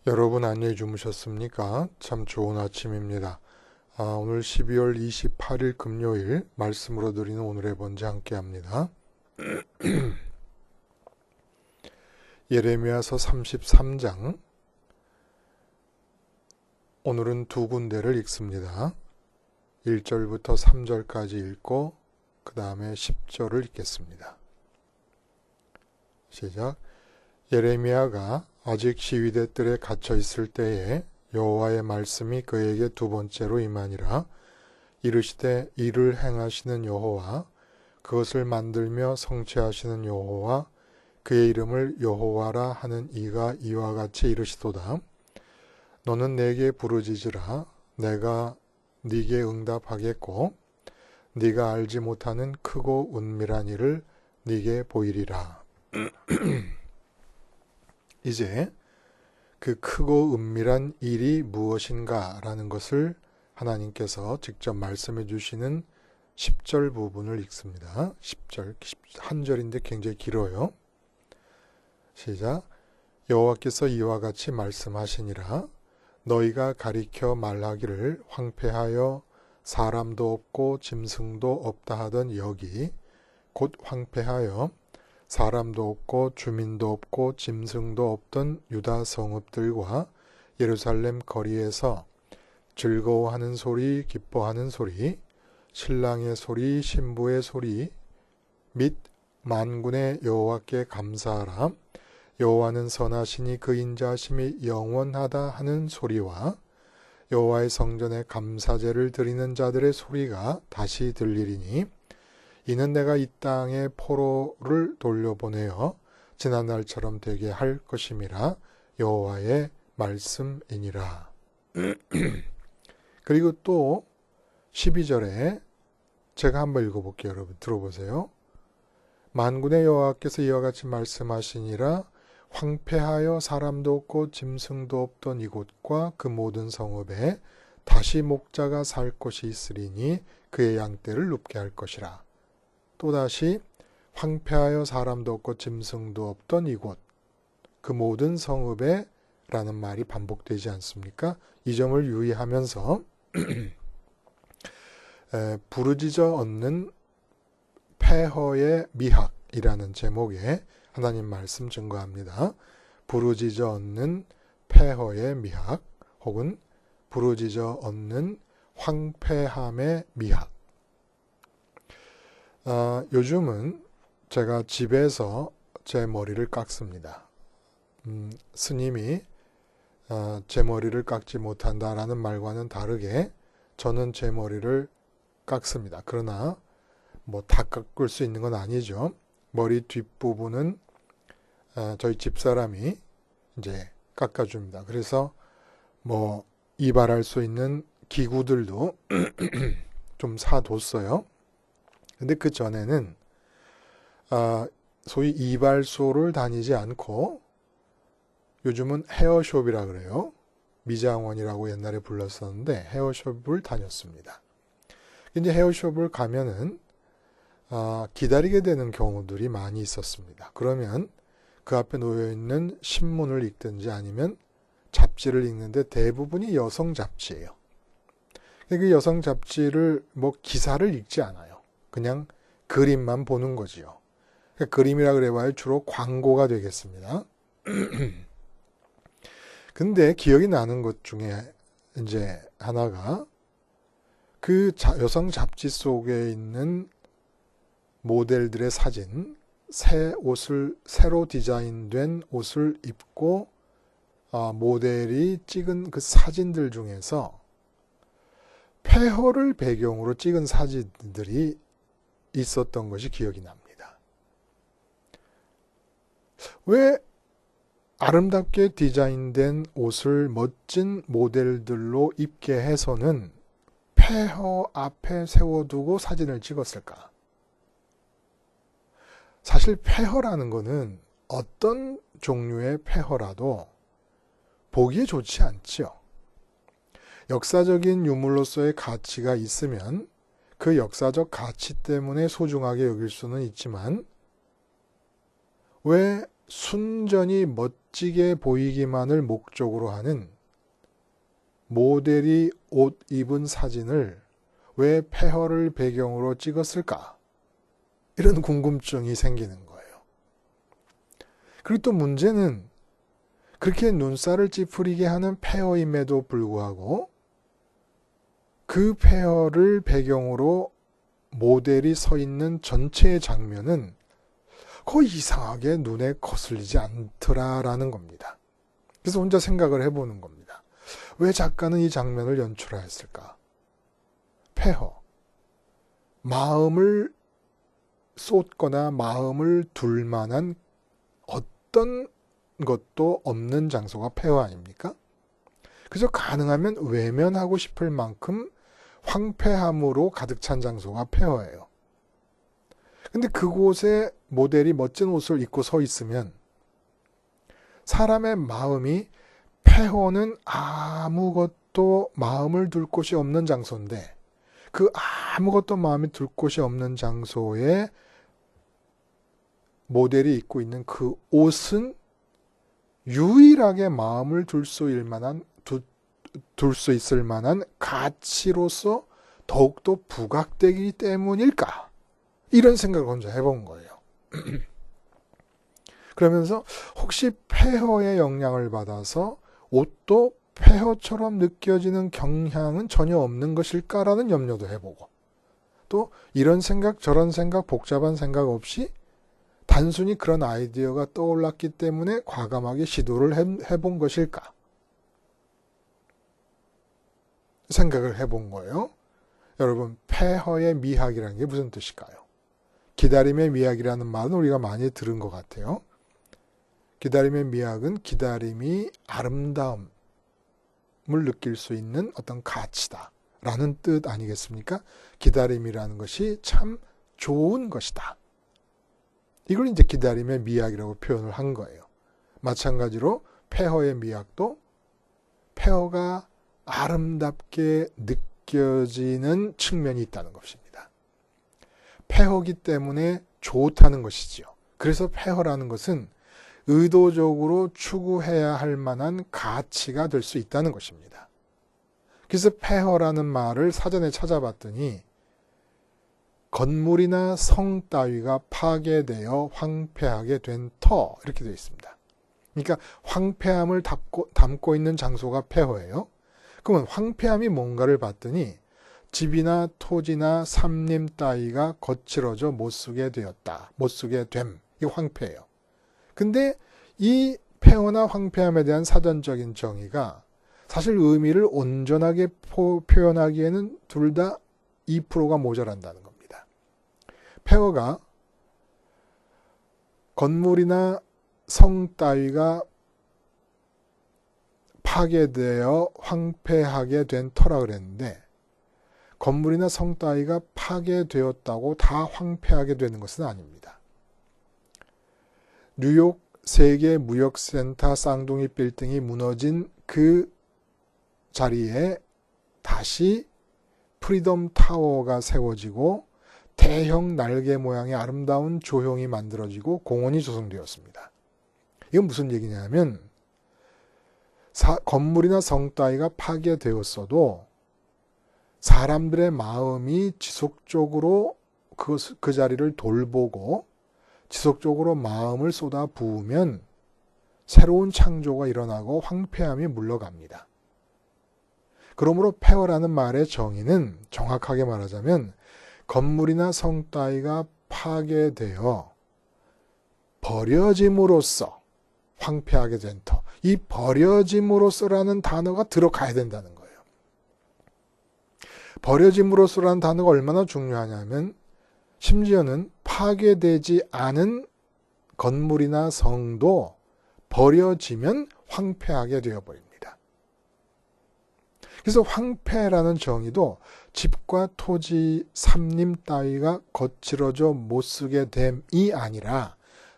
여러분 안녕히 주무셨습니까? 참 좋은 아침입니다. 오늘 12월 28일 금요일 말씀으로 드리는 오늘의 번제 함께 합니다. 예레미야서 33장, 오늘은 두 군데를 읽습니다. 1절부터 3절까지 읽고 그 다음에 10절을 읽겠습니다. 시작. 예레미야가 아직 시위대 뜰에 갇혀 있을 때에 여호와의 말씀이 그에게 두 번째로 임하니라. 이르시되 이를 행하시는 여호와, 그것을 만들며 성취하시는 여호와, 그의 이름을 여호와라 하는 이가 이와 같이 이르시도다. 너는 내게 부르짖으라. 내가 네게 응답하겠고 네가 알지 못하는 크고 은밀한 일을 네게 보이리라. 이제 그 크고 은밀한 일이 무엇인가 라는 것을 하나님께서 직접 말씀해 주시는 10절 부분을 읽습니다. 10절, 한 절인데 굉장히 길어요. 시작. 여호와께서 이와 같이 말씀하시니라. 너희가 가리켜 말하기를 황폐하여 사람도 없고 짐승도 없다 하던 여기 곧 황폐하여 사람도 없고 주민도 없고 짐승도 없던 유다 성읍들과 예루살렘 거리에서 즐거워하는 소리, 기뻐하는 소리, 신랑의 소리, 신부의 소리 및 만군의 여호와께 감사하라. 여호와는 선하시니 그 인자하심이 영원하다 하는 소리와 여호와의 성전에 감사제를 드리는 자들의 소리가 다시 들리리니 이는 내가 이 땅에 포로를 돌려보내어 지난날처럼 되게 할 것임이라. 여호와의 말씀이니라. 그리고 또 12절에 제가 한번 읽어볼게요. 여러분 들어보세요. 만군의 여호와께서 이와 같이 말씀하시니라. 황폐하여 사람도 없고 짐승도 없던 이곳과 그 모든 성읍에 다시 목자가 살 곳이 있으리니 그의 양떼를 눕게 할 것이라. 또다시 황폐하여 사람도 없고 짐승도 없던 이곳, 그 모든 성읍에 라는 말이 반복되지 않습니까? 이 점을 유의하면서 부르짖어 얻는 폐허의 미학이라는 제목의 하나님 말씀 증거합니다. 부르짖어 얻는 폐허의 미학 혹은 부르짖어 얻는 황폐함의 미학. 요즘은 제가 집에서 제 머리를 깎습니다. 스님이 제 머리를 깎지 못한다라는 말과는 다르게 저는 제 머리를 깎습니다. 그러나 뭐 다 깎을 수 있는 건 아니죠. 머리 뒷부분은 저희 집사람이 이제 깎아줍니다. 그래서 뭐 이발할 수 있는 기구들도 좀 사뒀어요. 근데 그 전에는 소위 이발소를 다니지 않고 요즘은 헤어숍이라 그래요. 미장원이라고 옛날에 불렀었는데 헤어숍을 다녔습니다. 이제 헤어숍을 가면은 기다리게 되는 경우들이 많이 있었습니다. 그러면 그 앞에 놓여있는 신문을 읽든지 아니면 잡지를 읽는데 대부분이 여성 잡지예요. 그 여성 잡지를 뭐 기사를 읽지 않아요. 그냥 그림만 보는 거지요. 그림이라 그래봐야 주로 광고가 되겠습니다. 근데 기억이 나는 것 중에 이제 하나가 그 여성 잡지 속에 있는 모델들의 사진, 새로 디자인된 옷을 입고 모델이 찍은 그 사진들 중에서 폐허를 배경으로 찍은 사진들이 있었던 것이 기억이 납니다. 왜 아름답게 디자인된 옷을 멋진 모델들로 입게 해서는 폐허 앞에 세워두고 사진을 찍었을까? 사실 폐허라는 것은 어떤 종류의 폐허라도 보기에 좋지 않지요. 역사적인 유물로서의 가치가 있으면 그 역사적 가치 때문에 소중하게 여길 수는 있지만 왜 순전히 멋지게 보이기만을 목적으로 하는 모델이 옷 입은 사진을 왜 폐허를 배경으로 찍었을까? 이런 궁금증이 생기는 거예요. 그리고 또 문제는 그렇게 눈살을 찌푸리게 하는 폐허임에도 불구하고 그 폐허를 배경으로 모델이 서 있는 전체의 장면은 거의 이상하게 눈에 거슬리지 않더라라는 겁니다. 그래서 혼자 생각을 해보는 겁니다. 왜 작가는 이 장면을 연출하였을까? 폐허. 마음을 쏟거나 마음을 둘 만한 어떤 것도 없는 장소가 폐허 아닙니까? 그래서 가능하면 외면하고 싶을 만큼 황폐함으로 가득 찬 장소가 폐허예요. 근데 그곳에 모델이 멋진 옷을 입고 서 있으면 사람의 마음이 폐허는 아무것도 마음을 둘 곳이 없는 장소인데 그 아무것도 마음이 둘 곳이 없는 장소에 모델이 입고 있는 그 옷은 유일하게 마음을 둘 수 있을 만한 가치로서 더욱더 부각되기 때문일까? 이런 생각을 혼자 해본 거예요. 그러면서 혹시 폐허의 영향을 받아서 옷도 폐허처럼 느껴지는 경향은 전혀 없는 것일까라는 염려도 해보고 또 이런 생각 저런 생각 복잡한 생각 없이 단순히 그런 아이디어가 떠올랐기 때문에 과감하게 시도를 해본 것일까? 생각을 해본 거예요. 여러분, 폐허의 미학이라는 게 무슨 뜻일까요? 기다림의 미학이라는 말은 우리가 많이 들은 것 같아요. 기다림의 미학은 기다림이 아름다움을 느낄 수 있는 어떤 가치다 라는 뜻 아니겠습니까? 기다림이라는 것이 참 좋은 것이다. 이걸 이제 기다림의 미학이라고 표현을 한 거예요. 마찬가지로 폐허의 미학도 폐허가 아름답게 느껴지는 측면이 있다는 것입니다. 폐허기 때문에 좋다는 것이지요. 그래서 폐허라는 것은 의도적으로 추구해야 할 만한 가치가 될 수 있다는 것입니다. 그래서 폐허라는 말을 사전에 찾아봤더니 건물이나 성 따위가 파괴되어 황폐하게 된 터 이렇게 되어 있습니다. 그러니까 황폐함을 담고 있는 장소가 폐허예요. 그러면 황폐함이 뭔가를 봤더니 집이나 토지나 삼림 따위가 거칠어져 못쓰게 되었다. 못쓰게 됨. 이게 황폐예요. 근데 이 폐허나 황폐함에 대한 사전적인 정의가 사실 의미를 온전하게 표현하기에는 둘 다 2%가 모자란다는 겁니다. 폐허가 건물이나 성 따위가 파괴되어 황폐하게 된 터라 그랬는데 건물이나 성 따위가 파괴되었다고 다 황폐하게 되는 것은 아닙니다. 뉴욕 세계 무역센터 쌍둥이 빌딩이 무너진 그 자리에 다시 프리덤 타워가 세워지고 대형 날개 모양의 아름다운 조형이 만들어지고 공원이 조성되었습니다. 이건 무슨 얘기냐면 건물이나 성 따위가 파괴되었어도 사람들의 마음이 지속적으로 그 자리를 돌보고 지속적으로 마음을 쏟아 부으면 새로운 창조가 일어나고 황폐함이 물러갑니다. 그러므로 폐허라는 말의 정의는 정확하게 말하자면 건물이나 성 따위가 파괴되어 버려짐으로써 황폐하게 된 터. 이 버려짐으로써라는 단어가 들어가야 된다는 거예요. 버려짐으로써라는 단어가 얼마나 중요하냐면 심지어는 파괴되지 않은 건물이나 성도 버려지면 황폐하게 되어버립니다. 그래서 황폐라는 정의도 집과 토지, 삼림 따위가 거칠어져 못쓰게 됨이 아니라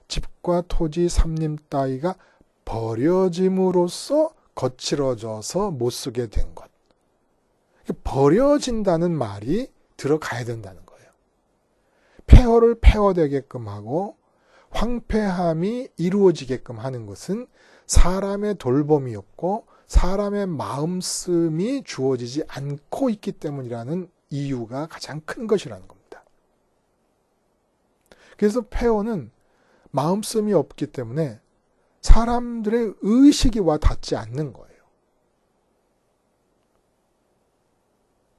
집과 토지, 삼림 따위가 버려짐으로써 거칠어져서 못쓰게 된 것. 버려진다는 말이 들어가야 된다는 거예요. 폐허를 폐허되게끔 하고 황폐함이 이루어지게끔 하는 것은 사람의 돌봄이었고 사람의 마음씀이 주어지지 않고 있기 때문이라는 이유가 가장 큰 것이라는 겁니다. 그래서 폐허는 마음씀이 없기 때문에 사람들의 의식이 와 닿지 않는 거예요.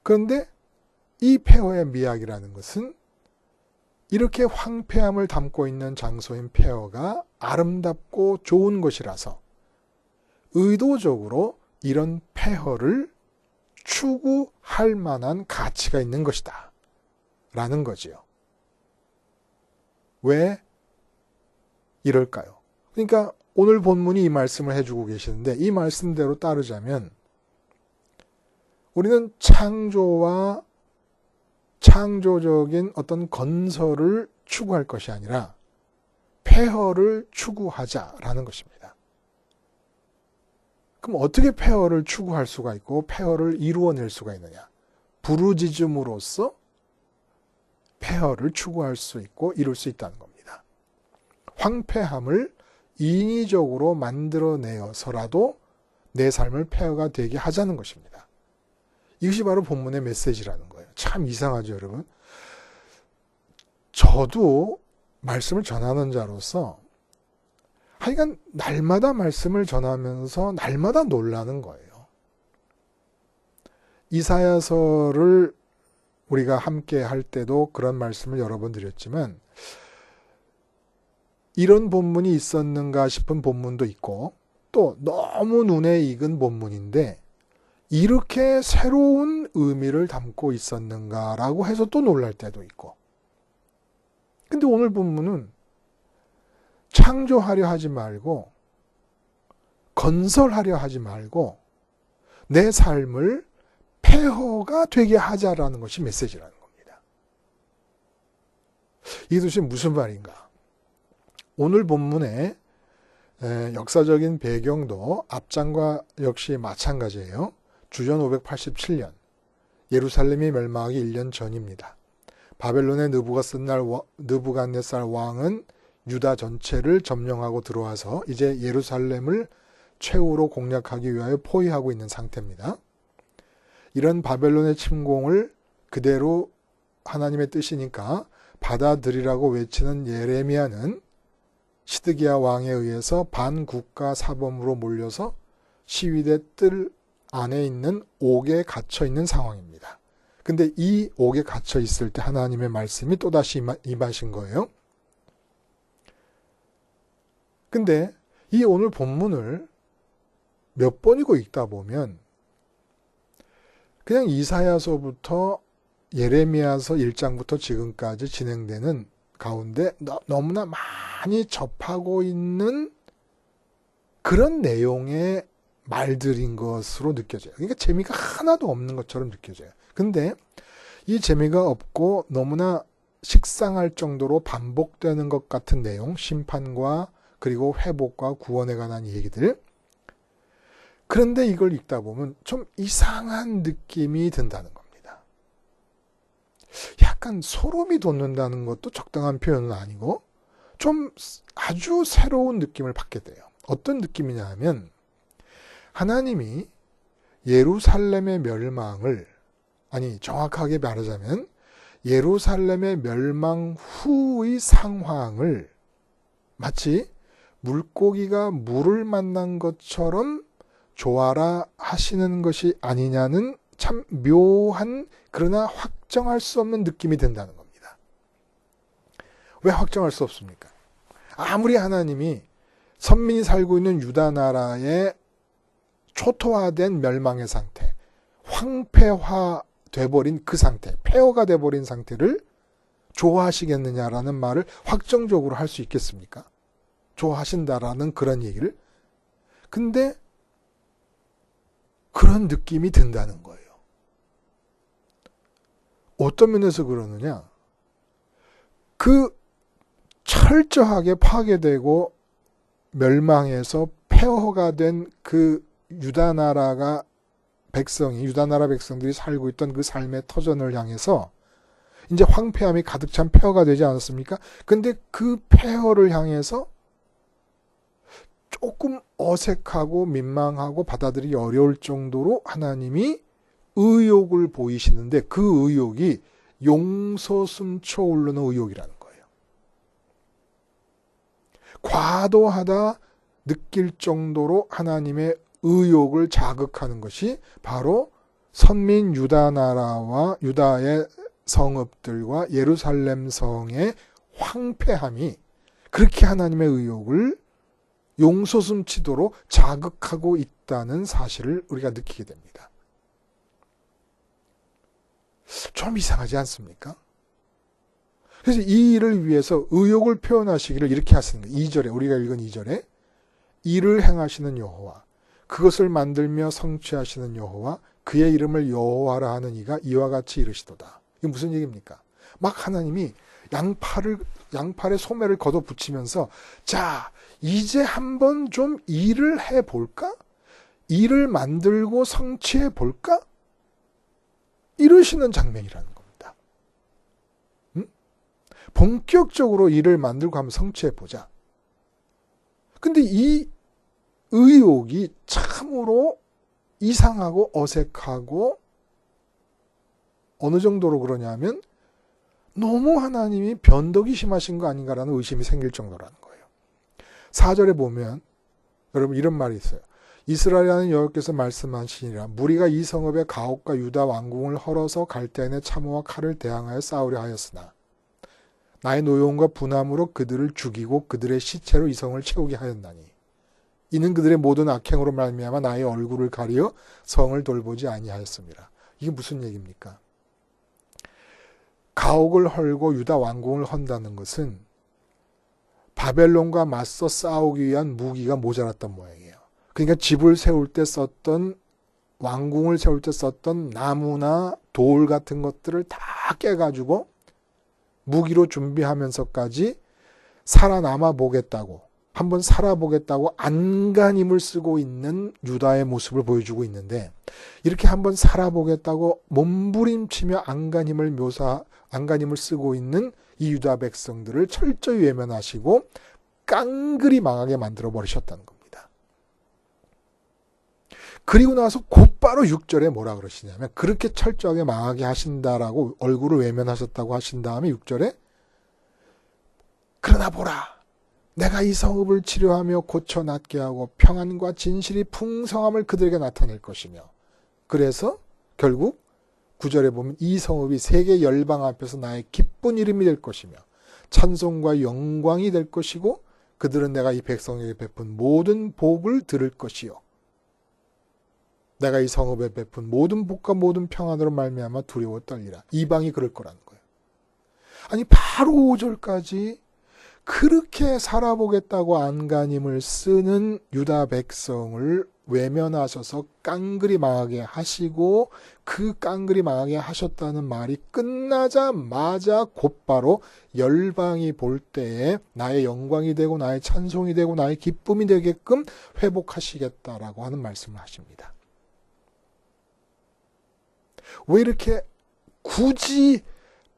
그런데 이 폐허의 미학이라는 것은 이렇게 황폐함을 담고 있는 장소인 폐허가 아름답고 좋은 것이라서 의도적으로 이런 폐허를 추구할 만한 가치가 있는 것이다 라는 거지요. 왜 이럴까요? 그러니까 오늘 본문이 이 말씀을 해주고 계시는데 이 말씀대로 따르자면 우리는 창조와 창조적인 어떤 건설을 추구할 것이 아니라 폐허를 추구하자라는 것입니다. 그럼 어떻게 폐허를 추구할 수가 있고 폐허를 이루어낼 수가 있느냐? 부르짖음으로써 폐허를 추구할 수 있고 이룰 수 있다는 겁니다. 황폐함을 인위적으로 만들어내어서라도 내 삶을 폐허가 되게 하자는 것입니다. 이것이 바로 본문의 메시지라는 거예요. 참 이상하죠, 여러분? 저도 말씀을 전하는 자로서 하여간 날마다 말씀을 전하면서 날마다 놀라는 거예요. 이사야서를 우리가 함께 할 때도 그런 말씀을 여러 번 드렸지만 이런 본문이 있었는가 싶은 본문도 있고 또 너무 눈에 익은 본문인데 이렇게 새로운 의미를 담고 있었는가라고 해서 또 놀랄 때도 있고. 근데 오늘 본문은 창조하려 하지 말고 건설하려 하지 말고 내 삶을 폐허가 되게 하자라는 것이 메시지라는 겁니다. 이것이 무슨 말인가? 오늘 본문의 역사적인 배경도 앞장과 역시 마찬가지예요. 주전 587년 예루살렘이 멸망하기 1년 전입니다. 바벨론의 느부갓네살 왕은 유다 전체를 점령하고 들어와서 이제 예루살렘을 최후로 공략하기 위하여 포위하고 있는 상태입니다. 이런 바벨론의 침공을 그대로 하나님의 뜻이니까 받아들이라고 외치는 예레미야는 시드기야 왕에 의해서 반국가 사범으로 몰려서 시위대 뜰 안에 있는 옥에 갇혀 있는 상황입니다. 근데 이 옥에 갇혀 있을 때 하나님의 말씀이 또다시 임하신 거예요. 근데 이 오늘 본문을 몇 번이고 읽다 보면 그냥 이사야서부터 예레미야서 1장부터 지금까지 진행되는 가운데 너무나 많이 접하고 있는 그런 내용의 말들인 것으로 느껴져요. 그러니까 재미가 하나도 없는 것처럼 느껴져요. 근데 이 재미가 없고 너무나 식상할 정도로 반복되는 것 같은 내용, 심판과 그리고 회복과 구원에 관한 얘기들. 그런데 이걸 읽다 보면 좀 이상한 느낌이 든다는 겁니다. 약간 소름이 돋는다는 것도 적당한 표현은 아니고 좀 아주 새로운 느낌을 받게 돼요. 어떤 느낌이냐 하면 하나님이 예루살렘의 멸망을, 아니 정확하게 말하자면 예루살렘의 멸망 후의 상황을 마치 물고기가 물을 만난 것처럼 조아라 하시는 것이 아니냐는 참 묘한 그러나 확정할 수 없는 느낌이 든다는 겁니다. 왜 확정할 수 없습니까? 아무리 하나님이 선민이 살고 있는 유다 나라의 초토화된 멸망의 상태, 황폐화 돼버린 그 상태, 폐허가 돼버린 상태를 좋아하시겠느냐라는 말을 확정적으로 할 수 있겠습니까? 좋아하신다라는 그런 얘기를. 근데 그런 느낌이 든다는 거예요. 어떤 면에서 그러느냐? 그 철저하게 파괴되고 멸망해서 폐허가 된 그 유다 나라 백성들이 살고 있던 그 삶의 터전을 향해서 이제 황폐함이 가득 찬 폐허가 되지 않았습니까? 근데 그 폐허를 향해서 조금 어색하고 민망하고 받아들이기 어려울 정도로 하나님이 의욕을 보이시는데 그 의욕이 용솟음쳐 오르는 의욕이라는 거예요. 과도하다 느낄 정도로 하나님의 의욕을 자극하는 것이 바로 선민 유다 나라와 유다의 성읍들과 예루살렘 성의 황폐함이 그렇게 하나님의 의욕을 용솟음치도록 자극하고 있다는 사실을 우리가 느끼게 됩니다. 좀 이상하지 않습니까? 그래서 이 일을 위해서 의욕을 표현하시기를 이렇게 하시는 거예요. 2절에 우리가 읽은 2절에 일을 행하시는 여호와 그것을 만들며 성취하시는 여호와 그의 이름을 여호와라 하는 이가 이와 같이 이르시도다. 이게 무슨 얘기입니까? 막 하나님이 양팔에 소매를 걷어붙이면서 자 이제 한번 좀 일을 해볼까? 일을 만들고 성취해볼까? 이러시는 장면이라는 겁니다. 본격적으로 일을 만들고 한번 성취해보자. 근데 이 의욕이 참으로 이상하고 어색하고 어느 정도로 그러냐면 너무 하나님이 변덕이 심하신 거 아닌가라는 의심이 생길 정도라는 거예요. 4절에 보면 여러분 이런 말이 있어요. 이스라엘이라는 여호와께서 말씀하시니라 무리가 이 성읍의 가옥과 유다 왕궁을 헐어서 갈대인의 참호와 칼을 대항하여 싸우려 하였으나 나의 노여움과 분함으로 그들을 죽이고 그들의 시체로 이 성을 채우게 하였나니 이는 그들의 모든 악행으로 말미암아 나의 얼굴을 가리어 성을 돌보지 아니하였습니다. 이게 무슨 얘기입니까? 가옥을 헐고 유다 왕궁을 헌다는 것은 바벨론과 맞서 싸우기 위한 무기가 모자랐던 모양이에요. 그러니까 집을 세울 때 썼던 왕궁을 세울 때 썼던 나무나 돌 같은 것들을 다 깨가지고 무기로 준비하면서까지 살아남아 보겠다고 한번 살아보겠다고 안간힘을 쓰고 있는 유다의 모습을 보여주고 있는데 이렇게 한번 살아보겠다고 몸부림치며 안간힘을 쓰고 있는 이 유다 백성들을 철저히 외면하시고 깡그리 망하게 만들어 버리셨다는 겁니다. 그리고 나서 곧바로 6절에 뭐라 그러시냐면 그렇게 철저하게 망하게 하신다라고 얼굴을 외면하셨다고 하신 다음에 6절에 그러나 보라 내가 이 성읍을 치료하며 고쳐 낫게 하고 평안과 진실이 풍성함을 그들에게 나타낼 것이며 그래서 결국 9절에 보면 이 성읍이 세계 열방 앞에서 나의 기쁜 이름이 될 것이며 찬송과 영광이 될 것이고 그들은 내가 이 백성에게 베푼 모든 복을 들을 것이요 내가 이 성읍에 베푼 모든 복과 모든 평안으로 말미암아 두려워 떨리라. 이방이 그럴 거라는 거예요. 아니 바로 5절까지 그렇게 살아보겠다고 안간힘을 쓰는 유다 백성을 외면하셔서 깡그리 망하게 하시고 그 깡그리 망하게 하셨다는 말이 끝나자마자 곧바로 열방이 볼 때에 나의 영광이 되고 나의 찬송이 되고 나의 기쁨이 되게끔 회복하시겠다라고 하는 말씀을 하십니다. 왜 이렇게 굳이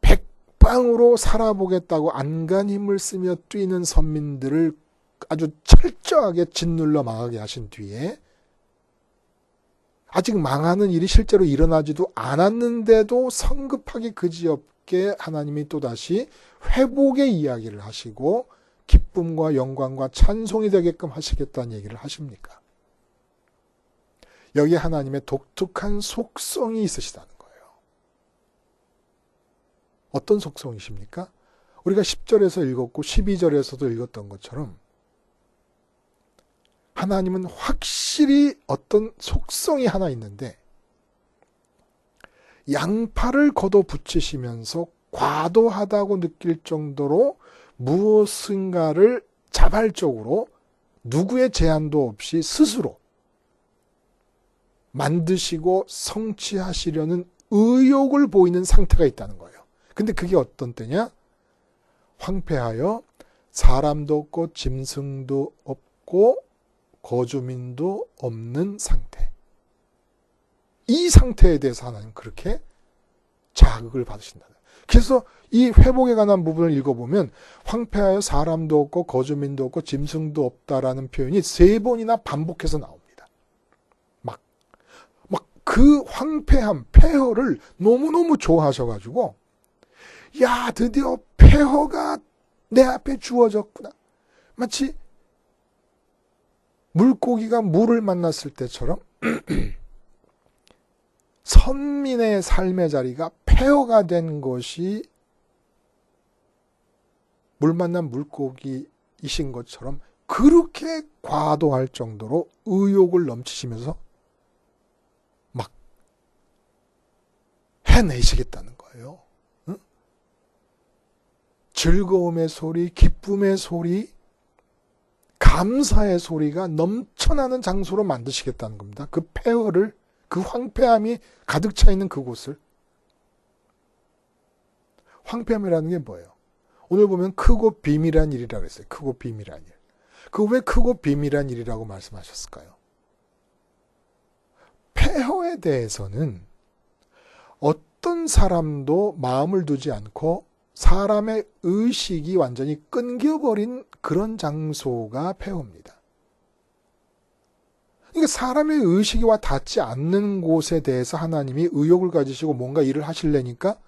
백방으로 살아보겠다고 안간힘을 쓰며 뛰는 선민들을 아주 철저하게 짓눌러 망하게 하신 뒤에 아직 망하는 일이 실제로 일어나지도 않았는데도 성급하게 그지없게 하나님이 또다시 회복의 이야기를 하시고 기쁨과 영광과 찬송이 되게끔 하시겠다는 얘기를 하십니까? 여기에 하나님의 독특한 속성이 있으시다는 거예요. 어떤 속성이십니까? 우리가 10절에서 읽었고 12절에서도 읽었던 것처럼 하나님은 확실히 어떤 속성이 하나 있는데 양팔을 걷어붙이시면서 과도하다고 느낄 정도로 무엇인가를 자발적으로 누구의 제한도 없이 스스로 만드시고 성취하시려는 의욕을 보이는 상태가 있다는 거예요. 근데 그게 어떤 때냐? 황폐하여 사람도 없고 짐승도 없고 거주민도 없는 상태. 이 상태에 대해서 하나님 그렇게 자극을 받으신다. 그래서 이 회복에 관한 부분을 읽어보면 황폐하여 사람도 없고 거주민도 없고 짐승도 없다라는 표현이 3번이나 반복해서 나옵니다. 막 그 황폐함, 폐허를 너무너무 좋아하셔가지고 야, 드디어 폐허가 내 앞에 주어졌구나. 마치 물고기가 물을 만났을 때처럼 선민의 삶의 자리가 폐허가 된 것이 물 만난 물고기이신 것처럼 그렇게 과도할 정도로 의욕을 넘치시면서 막 해내시겠다는 거예요. 응? 즐거움의 소리, 기쁨의 소리, 감사의 소리가 넘쳐나는 장소로 만드시겠다는 겁니다. 그 폐허를, 그 황폐함이 가득 차 있는 그곳을. 황폐함이라는 게 뭐예요? 오늘 보면 크고 비밀한 일이라고 했어요. 크고 비밀한 일. 그 왜 크고 비밀한 일이라고 말씀하셨을까요? 폐허에 대해서는 어떤 사람도 마음을 두지 않고 사람의 의식이 완전히 끊겨버린 그런 장소가 폐허입니다. 그러니까 사람의 의식이와 닿지 않는 곳에 대해서 하나님이 의욕을 가지시고 뭔가 일을 하시려니까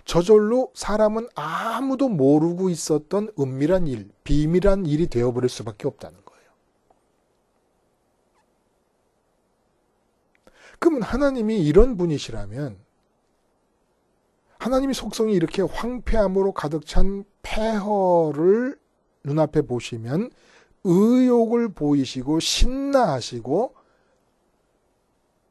저절로 사람은 아무도 모르고 있었던 은밀한 일, 비밀한 일이 되어버릴 수밖에 없다는 거예요. 그러면 하나님이 이런 분이시라면 하나님의 속성이 이렇게 황폐함으로 가득 찬 폐허를 눈앞에 보시면 의욕을 보이시고 신나하시고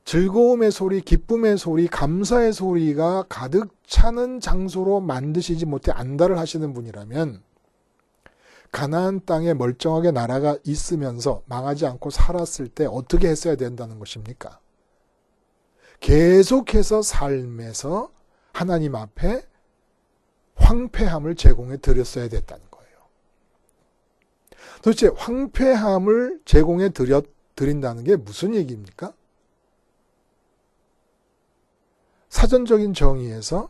즐거움의 소리, 기쁨의 소리, 감사의 소리가 가득 차는 장소로 만드시지 못해 안달을 하시는 분이라면 가나안 땅에 멀쩡하게 나라가 있으면서 망하지 않고 살았을 때 어떻게 했어야 된다는 것입니까? 계속해서 삶에서 하나님 앞에 황폐함을 제공해 드렸어야 됐다는 거예요. 도대체 황폐함을 제공해 드린다는 게 무슨 얘기입니까? 사전적인 정의에서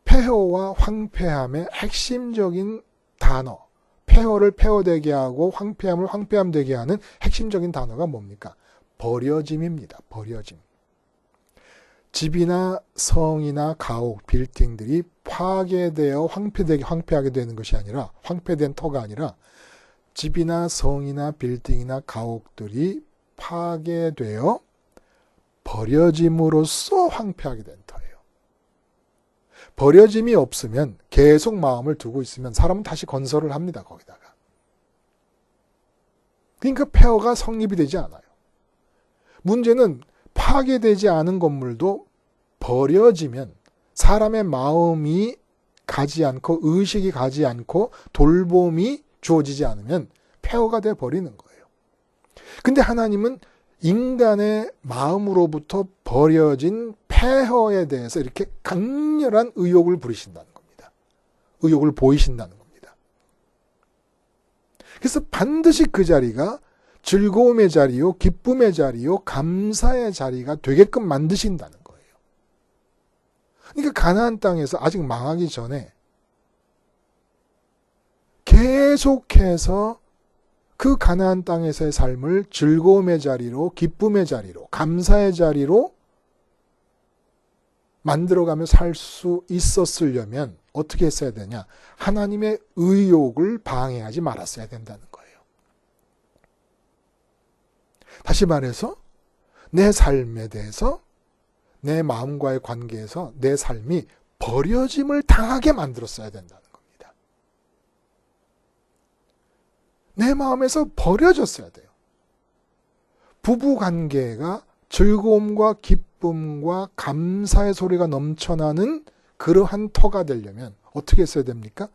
폐허와 황폐함의 핵심적인 단어, 폐허를 폐허되게 하고 황폐함을 황폐함되게 하는 핵심적인 단어가 뭡니까? 버려짐입니다. 버려짐. 집이나 성이나 가옥, 빌딩들이 파괴되어 황폐하게 되는 것이 아니라, 황폐된 터가 아니라 집이나 성이나 빌딩이나 가옥들이 파괴되어 버려짐으로써 황폐하게 된 터예요. 버려짐이 없으면 계속 마음을 두고 있으면 사람은 다시 건설을 합니다. 거기다가. 그러니까 폐허가 성립이 되지 않아요. 문제는 파괴되지 않은 건물도 버려지면 사람의 마음이 가지 않고 의식이 가지 않고 돌봄이 주어지지 않으면 폐허가 돼 버리는 거예요. 근데 하나님은 인간의 마음으로부터 버려진 폐허에 대해서 이렇게 강렬한 의욕을 부리신다는 겁니다. 의욕을 보이신다는 겁니다. 그래서 반드시 그 자리가 즐거움의 자리요, 기쁨의 자리요, 감사의 자리가 되게끔 만드신다는 거예요. 그러니까 가나안 땅에서 아직 망하기 전에 계속해서 그 가나안 땅에서의 삶을 즐거움의 자리로, 기쁨의 자리로, 감사의 자리로 만들어가며 살 수 있었으려면 어떻게 했어야 되냐? 하나님의 의욕을 방해하지 말았어야 된다는 거예요. 다시 말해서 내 삶에 대해서, 내 마음과의 관계에서 내 삶이 버려짐을 당하게 만들었어야 된다는 겁니다. 내 마음에서 버려졌어야 돼요. 부부관계가 즐거움과 기쁨과 감사의 소리가 넘쳐나는 그러한 터가 되려면 어떻게 했어야 됩니까?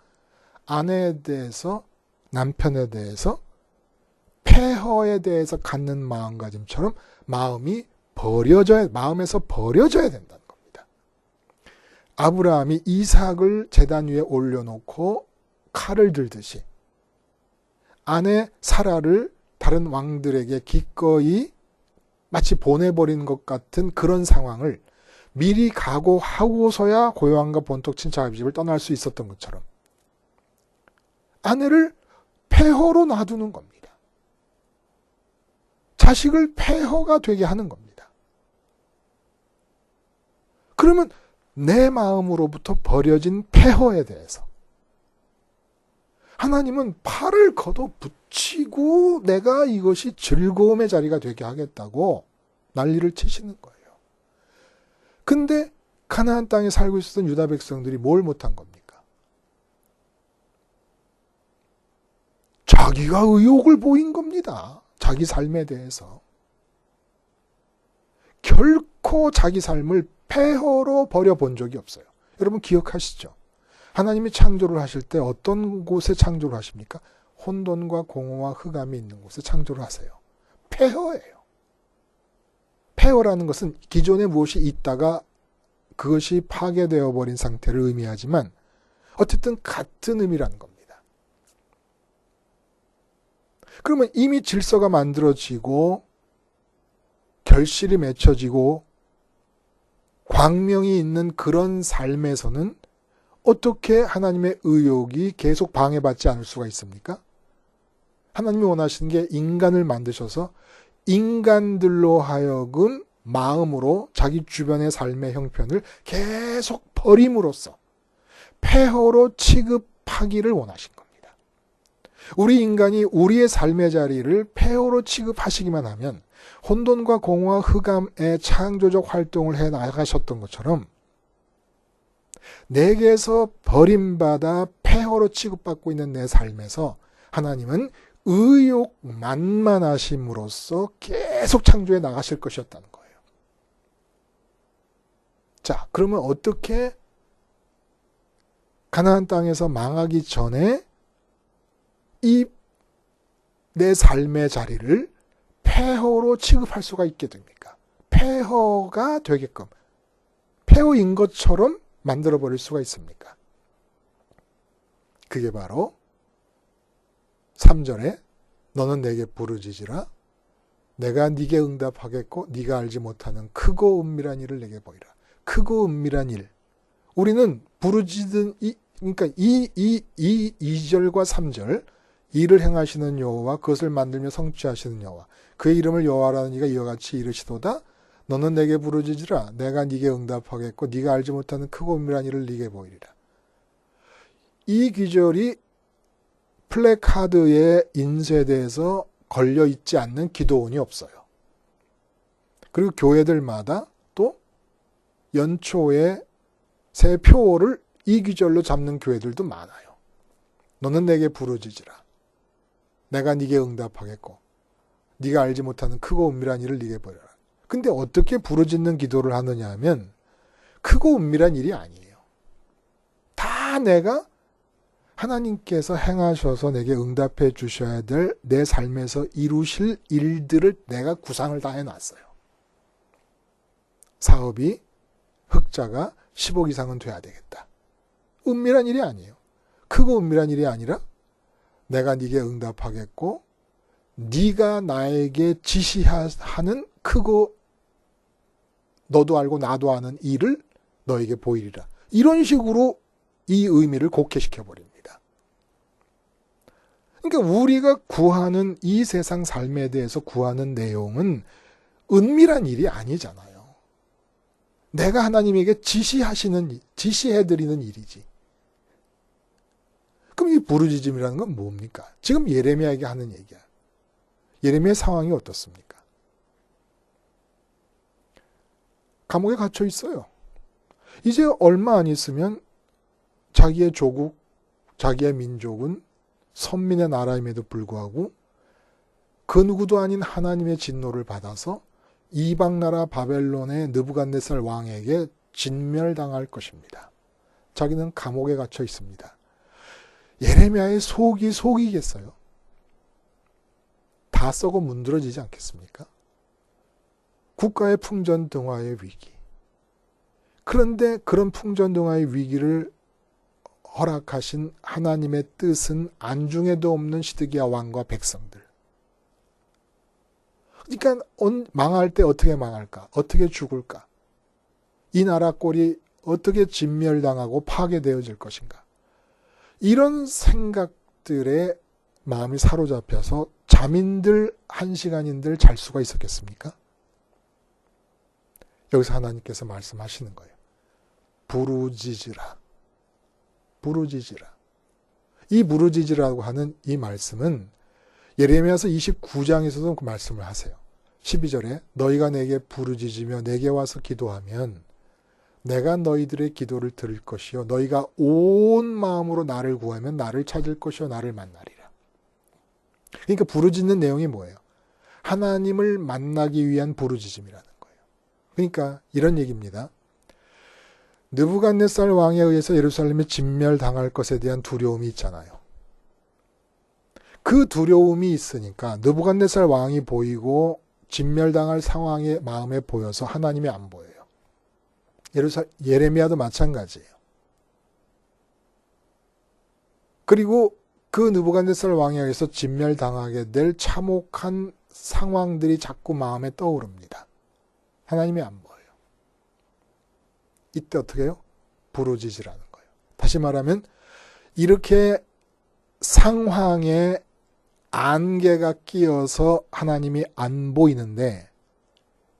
아내에 대해서, 남편에 대해서, 폐허에 대해서 갖는 마음가짐처럼 마음에서 버려져야 된다는 겁니다. 아브라함이 이삭을 제단 위에 올려놓고 칼을 들듯이 아내 사라를 다른 왕들에게 기꺼이 마치 보내버린 것 같은 그런 상황을 미리 각오하고서야 고요함과 본토 친척 집을 떠날 수 있었던 것처럼 아내를 폐허로 놔두는 겁니다. 자식을 폐허가 되게 하는 겁니다. 그러면 내 마음으로부터 버려진 폐허에 대해서 하나님은 팔을 걷어붙이고 내가 이것이 즐거움의 자리가 되게 하겠다고 난리를 치시는 거예요. 근데 가나안 땅에 살고 있었던 유다 백성들이 뭘 못한 겁니까? 자기가 의욕을 보인 겁니다. 자기 삶에 대해서. 결코 자기 삶을 폐허로 버려본 적이 없어요. 여러분 기억하시죠? 하나님이 창조를 하실 때 어떤 곳에 창조를 하십니까? 혼돈과 공허와 흑암이 있는 곳에 창조를 하세요. 폐허예요. 폐허라는 것은 기존에 무엇이 있다가 그것이 파괴되어 버린 상태를 의미하지만 어쨌든 같은 의미라는 겁니다. 그러면 이미 질서가 만들어지고 결실이 맺혀지고 광명이 있는 그런 삶에서는 어떻게 하나님의 의욕이 계속 방해받지 않을 수가 있습니까? 하나님이 원하시는 게 인간을 만드셔서 인간들로 하여금 마음으로 자기 주변의 삶의 형편을 계속 버림으로써 폐허로 취급하기를 원하신 겁니다. 우리 인간이 우리의 삶의 자리를 폐허로 취급하시기만 하면 혼돈과 공허와 흑암의 창조적 활동을 해 나가셨던 것처럼 내게서 버림받아 폐허로 취급받고 있는 내 삶에서 하나님은 의욕 만만하심으로써 계속 창조해 나가실 것이었다는 거예요. 자, 그러면 어떻게 가나안 땅에서 망하기 전에 이 내 삶의 자리를 폐허로 취급할 수가 있게 됩니까? 폐허가 되게끔 폐허인 것처럼 만들어버릴 수가 있습니까? 그게 바로 3절에 너는 내게 부르짖으라 내가 네게 응답하겠고 네가 알지 못하는 크고 은밀한 일을 내게 보이라. 크고 은밀한 일. 우리는 부르짖은 그러니까 이 2절과 3절 일을 행하시는 여호와 그것을 만들며 성취하시는 여호와 그의 이름을 여호와라는 이가 이와 같이 이르시도다 너는 내게 부르짖으라 내가 네게 응답하겠고 네가 알지 못하는 크고 은밀한 일을 네게 보이리라. 이 귀절이 플래카드에 인쇄돼서 걸려있지 않는 기도원이 없어요. 그리고 교회들마다 또 연초에 새 표어를 이 귀절로 잡는 교회들도 많아요. 너는 내게 부르짖으라 내가 네게 응답하겠고 네가 알지 못하는 크고 은밀한 일을 네게 보이라. 근데 어떻게 부르짖는 기도를 하느냐 하면 크고 은밀한 일이 아니에요. 다 내가 하나님께서 행하셔서 내게 응답해 주셔야 될 내 삶에서 이루실 일들을 내가 구상을 다 해놨어요. 사업이 흑자가 10억 이상은 돼야 되겠다. 은밀한 일이 아니에요. 크고 은밀한 일이 아니라 내가 네게 응답하겠고 네가 나에게 지시하는 크고 너도 알고 나도 아는 일을 너에게 보이리라. 이런 식으로 이 의미를 곡해시켜버립니다. 그러니까 우리가 구하는 이 세상 삶에 대해서 구하는 내용은 은밀한 일이 아니잖아요. 내가 하나님에게 지시해드리는 일이지. 그럼 이 부르짖음이라는 건 뭡니까? 지금 예레미야에게 하는 얘기야. 예레미야의 상황이 어떻습니까? 감옥에 갇혀 있어요. 이제 얼마 안 있으면 자기의 조국, 자기의 민족은 선민의 나라임에도 불구하고 그 누구도 아닌 하나님의 진노를 받아서 이방 나라 바벨론의 느부갓네살 왕에게 진멸당할 것입니다. 자기는 감옥에 갇혀 있습니다. 예레미야의 속이 속이겠어요? 다 썩어 문드러지지 않겠습니까? 국가의 풍전등화의 위기. 그런데 그런 풍전등화의 위기를 허락하신 하나님의 뜻은 안중에도 없는 시드기야 왕과 백성들. 그러니까 망할 때 어떻게 망할까? 어떻게 죽을까? 이 나라 꼴이 어떻게 진멸당하고 파괴되어질 것인가. 이런 생각들에 마음이 사로잡혀서 잠인들 1시간인들 잘 수가 있었겠습니까? 여기서 하나님께서 말씀하시는 거예요. 부르짖으라. 부르짖으라. 이 부르짖으라고 하는 이 말씀은 예레미야서 29장에서도 그 말씀을 하세요. 12절에 너희가 내게 부르짖으며 내게 와서 기도하면 내가 너희들의 기도를 들을 것이요 너희가 온 마음으로 나를 구하면 나를 찾을 것이요 나를 만나리라. 그러니까 부르짖는 내용이 뭐예요? 하나님을 만나기 위한 부르짖음이라는 거예요. 그러니까 이런 얘기입니다. 느부갓네살 왕에 의해서 예루살렘이 진멸당할 것에 대한 두려움이 있잖아요. 그 두려움이 있으니까 느부갓네살 왕이 보이고 진멸당할 상황이 마음에 보여서 하나님이 안 보여요. 예레미야도 마찬가지예요. 그리고 그 느부갓네살 왕에 의해서 진멸당하게 될 참혹한 상황들이 자꾸 마음에 떠오릅니다. 하나님이 안 보여요. 이때 어떻게 해요? 부르짖으라는 거예요. 다시 말하면 이렇게 상황에 안개가 끼어서 하나님이 안 보이는데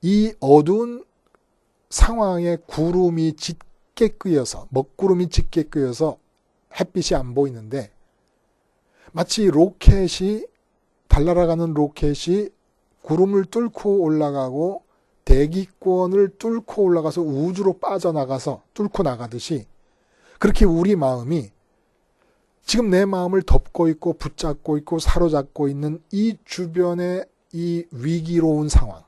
이 어두운 상황에 구름이 짙게 끼어서 먹구름이 짙게 끼어서 햇빛이 안 보이는데 마치 로켓이 달날아가는 로켓이 구름을 뚫고 올라가고 대기권을 뚫고 올라가서 우주로 빠져나가서 뚫고 나가듯이 그렇게 우리 마음이 지금 내 마음을 덮고 있고 붙잡고 있고 사로잡고 있는 이 주변의 이 위기로운 상황.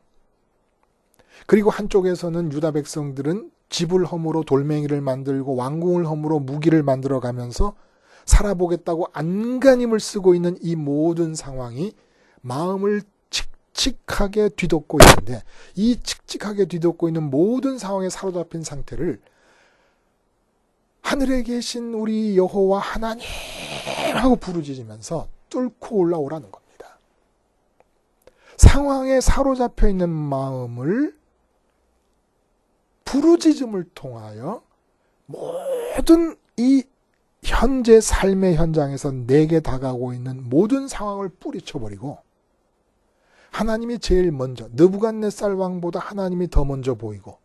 그리고 한쪽에서는 유다 백성들은 집을 허물어 돌멩이를 만들고 왕궁을 허물어 무기를 만들어 가면서 살아보겠다고 안간힘을 쓰고 있는 이 모든 상황이 마음을 칙칙하게 뒤덮고 있는데 이 칙칙하게 뒤덮고 있는 모든 상황에 사로잡힌 상태를 하늘에 계신 우리 여호와 하나님 하고 부르짖으면서 뚫고 올라오라는 겁니다. 상황에 사로잡혀 있는 마음을 부르짖음을 통하여 모든 이 현재 삶의 현장에서 내게 다가오고 있는 모든 상황을 뿌리쳐버리고 하나님이 제일 먼저 느부갓네살 왕보다 하나님이 더 먼저 보이고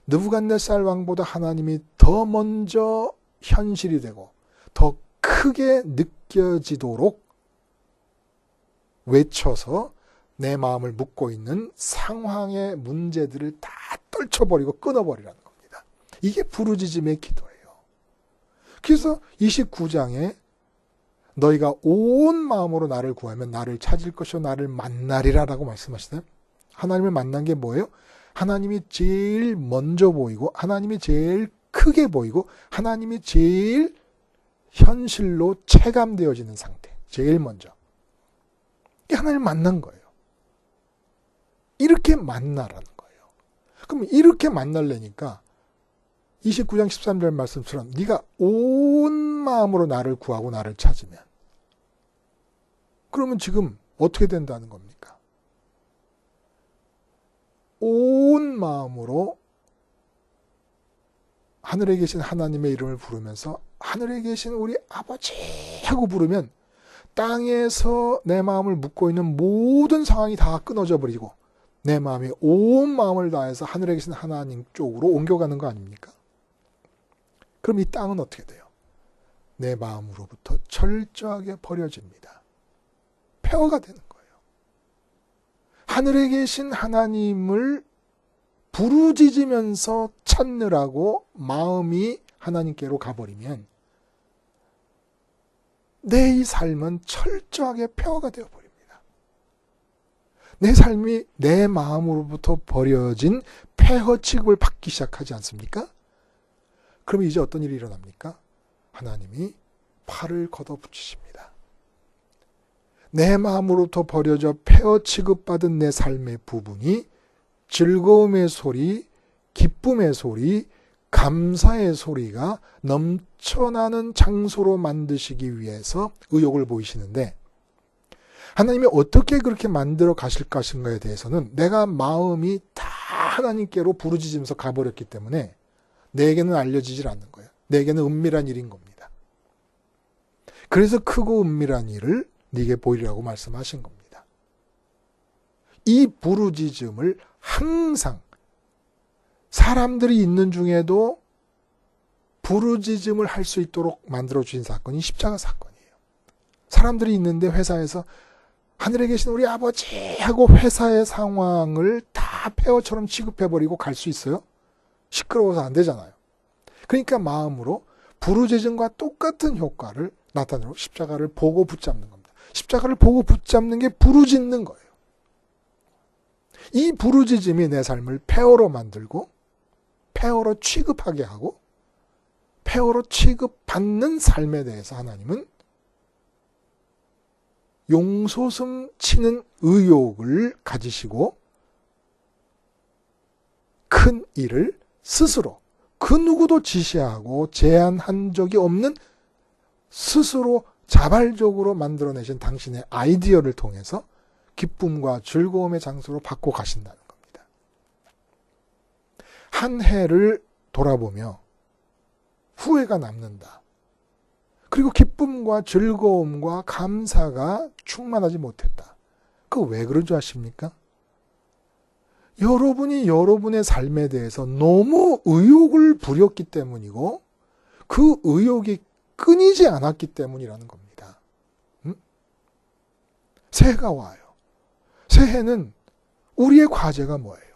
느부갓네살 왕보다 하나님이 더 먼저 현실이 되고 더 크게 느껴지도록 외쳐서 내 마음을 묶고 있는 상황의 문제들을 다 떨쳐버리고 끊어버리라는 겁니다. 이게 부르짖음의 기도예요. 그래서 29장에 너희가 온 마음으로 나를 구하면 나를 찾을 것이요 나를 만나리라 라고 말씀하시나요? 하나님을 만난 게 뭐예요? 하나님이 제일 먼저 보이고 하나님이 제일 크게 보이고 하나님이 제일 현실로 체감되어지는 상태. 제일 먼저. 이 하나님을 만난 거예요. 이렇게 만나라는 거예요. 그럼 이렇게 만나려니까 29장 13절 말씀처럼 네가 온 마음으로 나를 구하고 나를 찾으면 그러면 지금 어떻게 된다는 겁니까? 온 마음으로 하늘에 계신 하나님의 이름을 부르면서 하늘에 계신 우리 아버지 하고 부르면 땅에서 내 마음을 묶고 있는 모든 상황이 다 끊어져 버리고 내 마음이 온 마음을 다해서 하늘에 계신 하나님 쪽으로 옮겨가는 거 아닙니까? 그럼 이 땅은 어떻게 돼요? 내 마음으로부터 철저하게 버려집니다. 폐허가 되는 거예요. 하늘에 계신 하나님을 부르짖으면서 찾느라고 마음이 하나님께로 가버리면 내 이 삶은 철저하게 폐허가 되어버립니다. 내 삶이 내 마음으로부터 버려진 폐허 취급을 받기 시작하지 않습니까? 그럼 이제 어떤 일이 일어납니까? 하나님이 팔을 걷어붙이십니다. 내 마음으로부터 버려져 폐허 취급받은 내 삶의 부분이 즐거움의 소리, 기쁨의 소리, 감사의 소리가 넘쳐나는 장소로 만드시기 위해서 의욕을 보이시는데 하나님이 어떻게 그렇게 만들어 가실 것인가에 대해서는 내가 마음이 다 하나님께로 부르짖으면서 가버렸기 때문에 내게는 알려지질 않는 거예요. 내게는 은밀한 일인 겁니다. 그래서 크고 은밀한 일을 네게 보이라고 말씀하신 겁니다. 이 부르짖음을 항상 사람들이 있는 중에도 부르짖음을 할 수 있도록 만들어주신 사건이 십자가 사건이에요. 사람들이 있는데 회사에서 하늘에 계신 우리 아버지 하고 회사의 상황을 다 폐허처럼 취급해버리고 갈 수 있어요? 시끄러워서 안 되잖아요. 그러니까 마음으로 부르짖음과 똑같은 효과를 나타내고 십자가를 보고 붙잡는 겁니다. 십자가를 보고 붙잡는 게 부르짖는 거예요. 이 부르짖음이 내 삶을 폐허로 만들고 폐허로 취급하게 하고 폐허로 취급받는 삶에 대해서 하나님은 용솟음 치는 의욕을 가지시고 큰 일을 스스로 그 누구도 지시하고 제안한 적이 없는 스스로 자발적으로 만들어내신 당신의 아이디어를 통해서 기쁨과 즐거움의 장소로 바꿔 가신다는 겁니다. 한 해를 돌아보며 후회가 남는다. 그리고 기쁨과 즐거움과 감사가 충만하지 못했다. 그거 왜 그런 줄 아십니까? 여러분이 여러분의 삶에 대해서 너무 의욕을 부렸기 때문이고 그 의욕이 끊이지 않았기 때문이라는 겁니다. 새해가 와요. 새해는 우리의 과제가 뭐예요?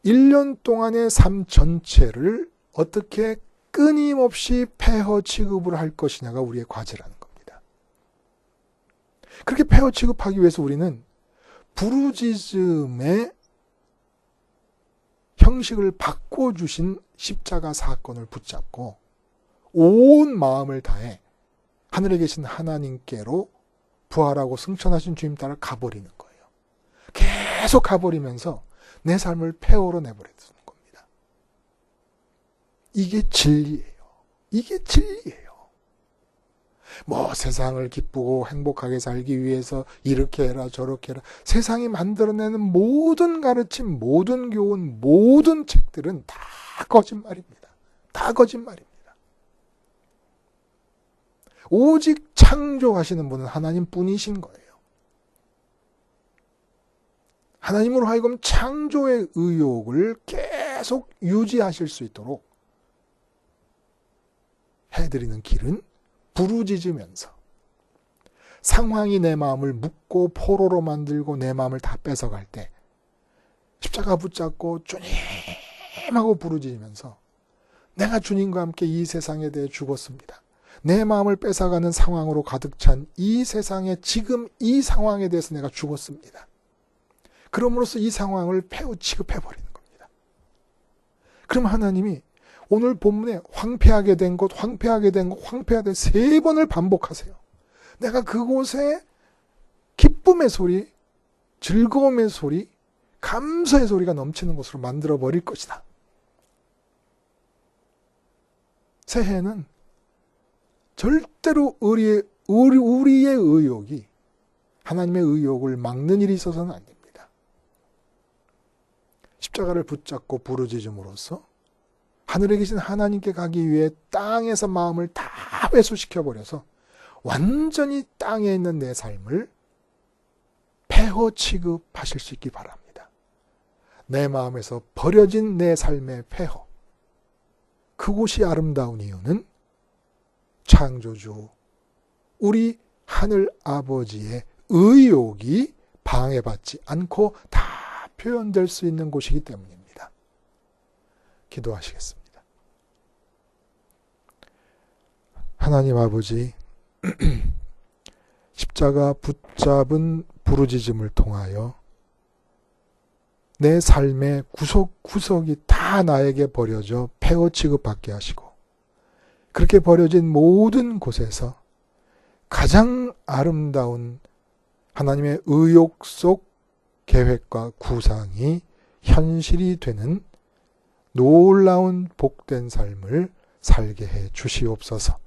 1년 동안의 삶 전체를 어떻게 끊임없이 폐허 취급을 할 것이냐가 우리의 과제라는 겁니다. 그렇게 폐허 취급하기 위해서 우리는 부르짖음의 형식을 바꿔주신 십자가 사건을 붙잡고 온 마음을 다해 하늘에 계신 하나님께로 부활하고 승천하신 주님 따라 가버리는 거예요. 계속 가버리면서 내 삶을 폐허로 내버리는 겁니다. 이게 진리예요. 이게 진리예요. 뭐 세상을 기쁘고 행복하게 살기 위해서 이렇게 해라 저렇게 해라. 세상이 만들어내는 모든 가르침, 모든 교훈, 모든 책들은 다 거짓말입니다. 다 거짓말입니다. 오직 창조하시는 분은 하나님 뿐이신 거예요. 하나님으로 하여금 창조의 의욕을 계속 유지하실 수 있도록 해드리는 길은 부르짖으면서 상황이 내 마음을 묶고 포로로 만들고 내 마음을 다 뺏어갈 때 십자가 붙잡고 주님하고 부르짖으면서 내가 주님과 함께 이 세상에 대해 죽었습니다. 내 마음을 뺏어가는 상황으로 가득 찬 이 세상에 지금 이 상황에 대해서 내가 죽었습니다. 그럼으로써 이 상황을 폐허 취급해버리는 겁니다. 그럼 하나님이 오늘 본문에 황폐하게 된 곳, 황폐하게 된 곳, 황폐하게 된 3번을 반복하세요. 내가 그곳에 기쁨의 소리, 즐거움의 소리, 감사의 소리가 넘치는 곳으로 만들어 버릴 것이다. 새해는 절대로 우리의 의욕이 하나님의 의욕을 막는 일이 있어서는 안 됩니다. 십자가를 붙잡고 부르짖음으로써 하늘에 계신 하나님께 가기 위해 땅에서 마음을 다 회수시켜버려서 완전히 땅에 있는 내 삶을 폐허 취급하실 수 있기 바랍니다. 내 마음에서 버려진 내 삶의 폐허. 그곳이 아름다운 이유는 창조주 우리 하늘 아버지의 의욕이 방해받지 않고 다 표현될 수 있는 곳이기 때문입니다. 기도하시겠습니다. 하나님 아버지, 십자가 붙잡은 부르짖음을 통하여 내 삶의 구석구석이 다 나에게 버려져 폐허 취급받게 하시고 그렇게 버려진 모든 곳에서 가장 아름다운 하나님의 의욕 속 계획과 구상이 현실이 되는 놀라운 복된 삶을 살게 해 주시옵소서.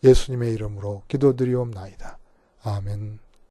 예수님의 이름으로 기도드리옵나이다. 아멘.